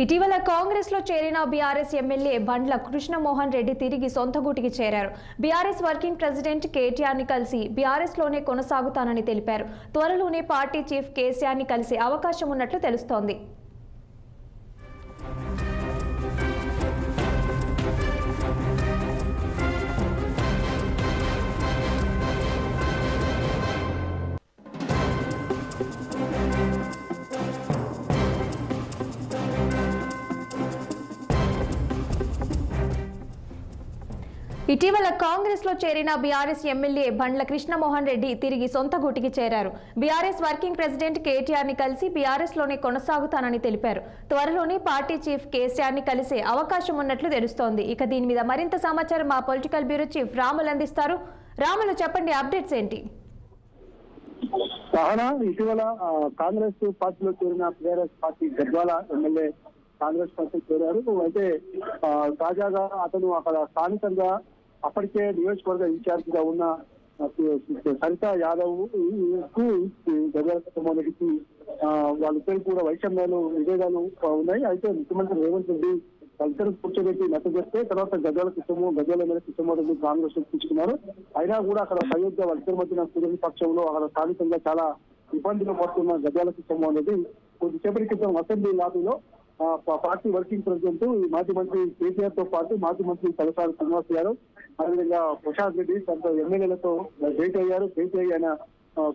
ఇటీవల కాంగ్రెస్ లో చేరిన బీఆర్ఎస్ ఎమ్మెల్యే బండ్ల కృష్ణమోహన్ రెడ్డి తిరిగి సొంత గూటికి చేరారు. బీఆర్ఎస్ వర్కింగ్ ప్రెసిడెంట్ కేటీఆర్ ని కలిసి బీఆర్ఎస్ లోనే కొనసాగుతానని తెలిపారు. త్వరలోనే పార్టీ చీఫ్ కేసీఆర్ ని కలిసే అవకాశం ఉన్నట్లు తెలుస్తోంది. ఇటీవల కాంగ్రెస్ లో చేరిన బీఆర్ఎస్ ఎమ్మెల్యే బండ్ల కృష్ణమోహన్ రెడ్డి తిరిగి సొంత గూటికి చేరారు. బీఆర్ఎస్ వర్కింగ్ ప్రెసిడెంట్ కేటీఆర్ ని కలిసి బీఆర్ఎస్ లోనే కొనసాగుతానని తెలిపారు. త్వరలోనే పార్టీ చీఫ్ కేసీఆర్ ని కలిసే అవకాశం ఉన్నట్లు తెలుస్తోంది. ఇక దీని మీద మరింత సమాచారం మా పొలిటికల్ బ్యూరో చీఫ్ రాములు అందిస్తారు. రాములు, చెప్పండి, అప్డేట్స్ ఏంటి? ఇటీవల కాంగ్రెస్ పార్టీలో చేరిన BRS party Gadwal MLA Congress party చేరారు. అయితే తాజాగా అతను అక్కడ స్థానికంగా అప్పటికే నియోజకవర్గ ఇన్ఛార్జ్ గా ఉన్న సరిత యాదవ్ కు గద్వాలకి వాళ్ళిద్దరు కూడా వైషమ్యాలు విభేదాలు ఉన్నాయి. అయితే ముఖ్యమంత్రి రేవంత్ రెడ్డి వాళ్ళిద్దరు కూర్చోబెట్టి నచ్చ చేస్తే తర్వాత గద్వాల ఎమ్మెల్యే కృష్ణమోహన్ కాంగ్రెస్ తీసుకున్నారు. అయినా కూడా అక్కడ సయోధ్య వాళ్ళిద్దరి మధ్యన కుదిరిన పక్షంలో అక్కడ స్థానికంగా చాలా ఇబ్బందులు పడుతున్న గద్వాల కృష్ణమోహన్ రెడ్డి కొద్దిసేపటి క్రితం అసెంబ్లీ లాబీలో పార్టీ వర్కింగ్ ప్రెసిడెంట్ మాజీ మంత్రి కేసీఆర్ తో పాటు మాజీ మంత్రి తలసాని శ్రీనివాస్ యాదవ్, అదేవిధంగా ప్రసాద్ రెడ్డి తన ఎమ్మెల్యేలతో భేటీ అయ్యారు. భేటీ ఆయన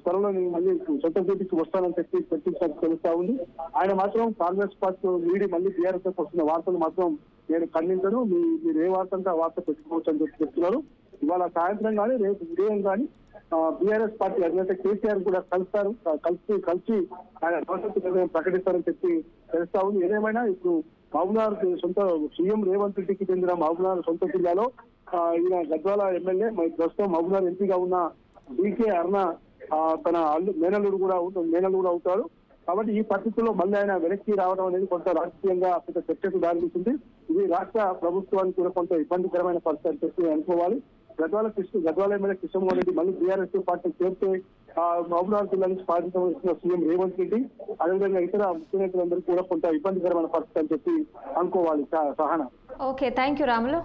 త్వరలో మళ్ళీ సొంత గూటికి వస్తానని చెప్పి చర్చించినట్టు తెలుస్తా ఉంది. ఆయన మాత్రం కాంగ్రెస్ పార్టీ వీడి మళ్ళీ టీఆర్ఎస్ వస్తున్న వార్తలు మాత్రం నేను ఖండించను, మీరు ఏ వార్త అంటే ఆ వార్త పెట్టుకోవచ్చు అని చెప్పి చెప్తున్నారు. ఇవాళ సాయంత్రం కానీ రేపు ఉదయం కానీ బీఆర్ఎస్ పార్టీ అధినేత కేసీఆర్ కూడా కలిసి ఆయన భవిష్యత్తు ప్రకటిస్తారని చెప్పి తెలుస్తా ఉంది. ఏదేమైనా ఇప్పుడు మహబూబ్నగర్ సొంత సీఎం రేవంత్ రెడ్డికి చెందిన మహబూబ్నగర్ సొంత జిల్లాలో ఈయన గద్వాల ఎమ్మెల్యే ప్రస్తుతం మహబూబ్నగర్ ఎంపీగా ఉన్న డీకే అరుణ తన మేనల్లుడు కూడా అవుతాడు. కాబట్టి ఈ పరిస్థితుల్లో మళ్ళీ ఆయన వెనక్కి రావడం అనేది కొంత రాజకీయంగా కొంత చర్చకు దారితీస్తుంది. ఇది రాష్ట్ర ప్రభుత్వానికి కూడా కొంత ఇబ్బందికరమైన పరిస్థితి అని చెప్పి అనుకోవాలి. గద్వాల ఎమ్మెల్యే కృష్ణమోహన్ రెడ్డి మళ్ళీ బీఆర్ఎస్ పార్టీ చేరితే మహబూబ్నగర్ జిల్లా నుంచి పాలించిన సీఎం రేవంత్ రెడ్డి అదేవిధంగా ఇతర ముఖ్య నేతలందరికీ కూడా కొంత ఇబ్బందికరమైన పరిస్థితి అని చెప్పి అనుకోవాలి. Sahana. Okay, thank you Ramulu.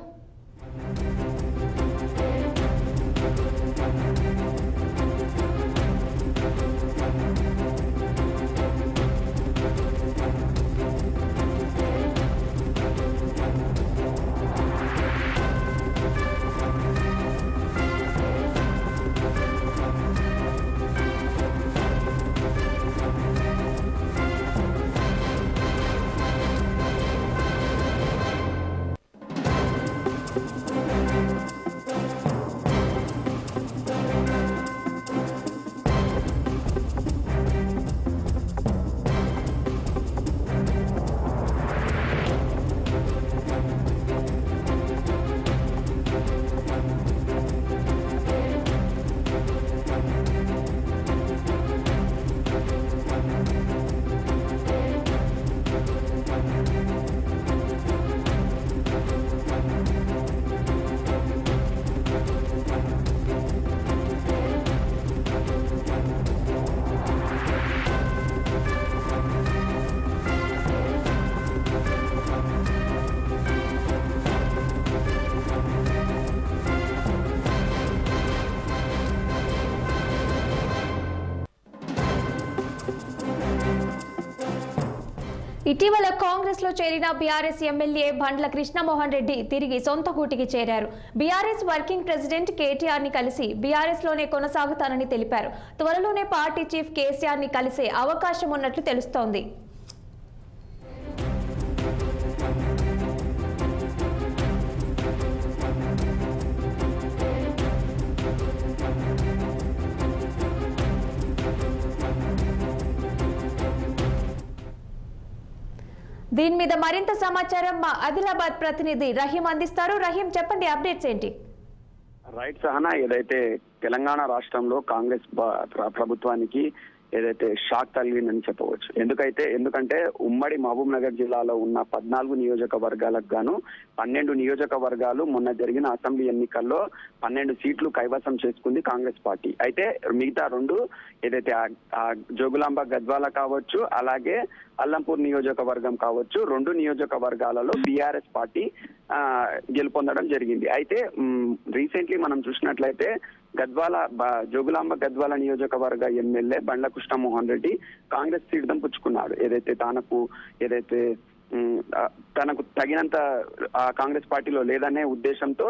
ఇటీవల కాంగ్రెస్ లో చేరిన బీఆర్ఎస్ ఎమ్మెల్యే బండ్ల కృష్ణమోహన్ రెడ్డి తిరిగి సొంత గూటికి చేరారు. బీఆర్ఎస్ వర్కింగ్ ప్రెసిడెంట్ కేటీఆర్ ని కలిసి బీఆర్ఎస్ లోనే కొనసాగుతానని తెలిపారు. త్వరలోనే పార్టీ చీఫ్ కేసీఆర్ ని కలిసే అవకాశం ఉన్నట్లు తెలుస్తోంది. దీని మీద మరింత సమాచారం మా ఆదిలాబాద్ ప్రతినిధి రహీం అందిస్తారు. రహీం, చెప్పండి, అప్డేట్స్ ఏంటి? రైట్ సహనా, ఏదైతే తెలంగాణ రాష్ట్రంలో కాంగ్రెస్ ప్రభుత్వానికి ఏదైతే షాక్ కలిగిందని చెప్పవచ్చు. ఎందుకంటే ఉమ్మడి మహబూబ్ నగర్ జిల్లాలో ఉన్న 14 నియోజకవర్గాలకు గాను 12 నియోజకవర్గాలు మొన్న జరిగిన అసెంబ్లీ ఎన్నికల్లో 12 సీట్లు కైవసం చేసుకుంది కాంగ్రెస్ పార్టీ. అయితే మిగతా 2 ఏదైతే జోగులాంబ గద్వాల కావచ్చు, అలాగే అల్లంపూర్ నియోజకవర్గం కావచ్చు, 2 నియోజకవర్గాలలో బీఆర్ఎస్ పార్టీ గెలుపొందడం జరిగింది. అయితే రీసెంట్లీ మనం చూసినట్లయితే జోగులాంబ గద్వాల నియోజకవర్గ ఎమ్మెల్యే బండ్ల కృష్ణమోహన్ రెడ్డి కాంగ్రెస్ తీర్థం పుచ్చుకున్నాడు. తనకు తగినంత కాంగ్రెస్ పార్టీలో లేదనే ఉద్దేశంతో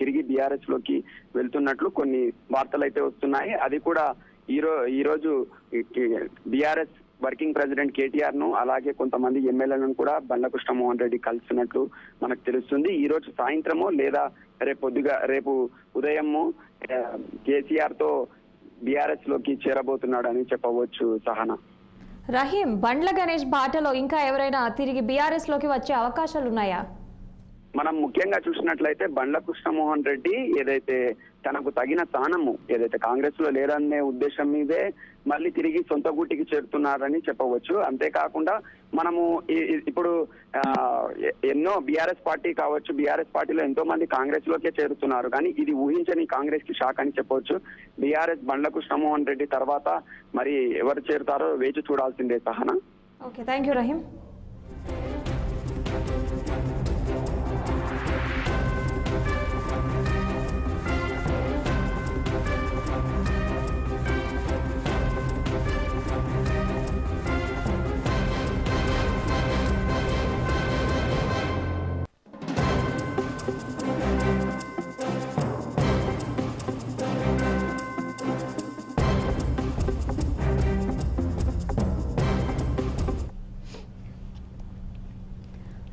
తిరిగి బీఆర్ఎస్ లోకి వెళ్తున్నట్లు కొన్ని వార్తలు అయితే వస్తున్నాయి. అది కూడా ఈరోజు బీఆర్ఎస్ వర్కింగ్ ప్రెసిడెంట్ కేటీఆర్ ను అలాగే కొంతమంది ఎమ్మెల్యేలను కూడా బండ్ల కృష్ణమోహన్ రెడ్డి కలుస్తున్నట్లు మనకు తెలుస్తుంది. ఈ రోజు సాయంత్రమో లేదా రేపు ఉదయము కేసీఆర్ తో బీఆర్ఎస్ లోకి చేరబోతున్నాడు అని చెప్పవచ్చు. సహనా, రహీం, బండ్ల గణేష్ బాటలో ఇంకా ఎవరైనా తిరిగి బీఆర్ఎస్ లోకి వచ్చే అవకాశాలు ఉన్నాయా? మనం ముఖ్యంగా చూసినట్లయితే బండ్ల కృష్ణమోహన్ రెడ్డి తనకు తగిన స్థానము కాంగ్రెస్ లో లేరనే ఉద్దేశం మీదే మళ్ళీ తిరిగి సొంత గూటికి చేరుతున్నారని చెప్పవచ్చు. అంతేకాకుండా మనము ఇప్పుడు ఎన్నో బీఆర్ఎస్ పార్టీ కావచ్చు, బీఆర్ఎస్ పార్టీలో ఎంతో మంది కాంగ్రెస్ లోకే చేరుతున్నారు. కానీ ఇది ఊహించని కాంగ్రెస్ కి షాక్ అని చెప్పవచ్చు. బీఆర్ఎస్ బండ్ల కృష్ణమోహన్ రెడ్డి తర్వాత మరి ఎవరు చేరుతారో వేచి చూడాల్సిందే. Sahana. Okay, thank you Rahim.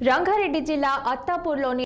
Rangareddy జిల్లా అత్తాపూర్లోని